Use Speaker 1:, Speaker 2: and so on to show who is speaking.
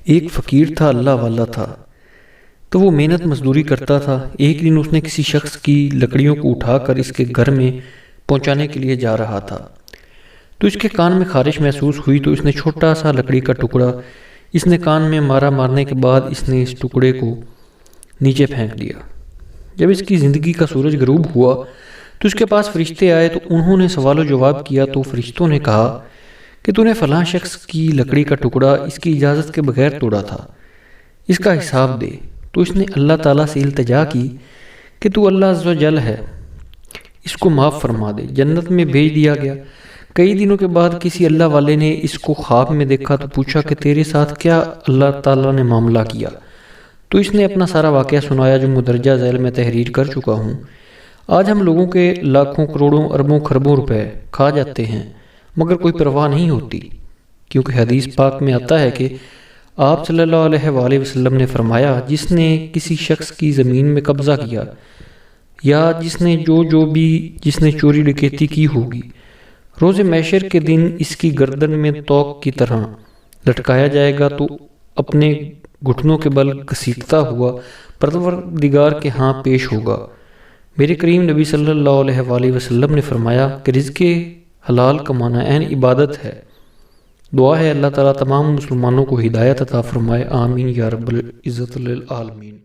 Speaker 1: ایک فقیر تھا، اللہ والا تھا، تو وہ محنت مزدوری کرتا تھا۔ ایک دن اس نے کسی شخص کی لکڑیوں کو اٹھا کر اس کے گھر میں پہنچانے کے لیے جا رہا تھا، تو اس کے کان میں خارش محسوس ہوئی، تو اس نے چھوٹا سا لکڑی کا ٹکڑا اس نے کان میں مارنے کے بعد اس نے اس ٹکڑے کو نیچے پھینک دیا۔ جب اس کی زندگی کا سورج غروب ہوا تو اس کے پاس فرشتے آئے، تو انہوں نے سوال و جواب کیا، تو فرشتوں نے کہا کہ تو نے فلاں شخص کی لکڑی کا ٹکڑا اس کی اجازت کے بغیر توڑا تھا، اس کا حساب دے۔ تو اس نے اللہ تعالیٰ سے التجا کی کہ تو اللہ عز و جل ہے، اس کو معاف فرما دے۔ جنت میں بھیج دیا گیا۔ کئی دنوں کے بعد کسی اللہ والے نے اس کو خواب میں دیکھا، تو پوچھا کہ تیرے ساتھ کیا اللہ تعالیٰ نے معاملہ کیا؟ تو اس نے اپنا سارا واقعہ سنایا جو مندرجہ ذیل میں تحریر کر چکا ہوں۔ آج ہم لوگوں کے لاکھوں کروڑوں اربوں خربوں روپے کھا جاتے ہیں مگر کوئی پرواہ نہیں ہوتی، کیونکہ حدیث پاک میں آتا ہے کہ آپ صلی اللہ علیہ وآلہ وسلم نے فرمایا، جس نے کسی شخص کی زمین میں قبضہ کیا یا جس نے چوری ڈکیتی کی ہوگی، روز محشر کے دن اس کی گردن میں توق کی طرح لٹکایا جائے گا، تو اپنے گھٹنوں کے بل گھسیٹتا ہوا پروردگار کے ہاں پیش ہوگا۔ میرے کریم نبی صلی اللہ علیہ وآلہ وسلم نے فرمایا کہ رزق حلال کمانا عین عبادت ہے۔ دعا ہے اللہ تعالیٰ تمام مسلمانوں کو ہدایت عطا فرمائے، آمین یا رب العزت للعالمین۔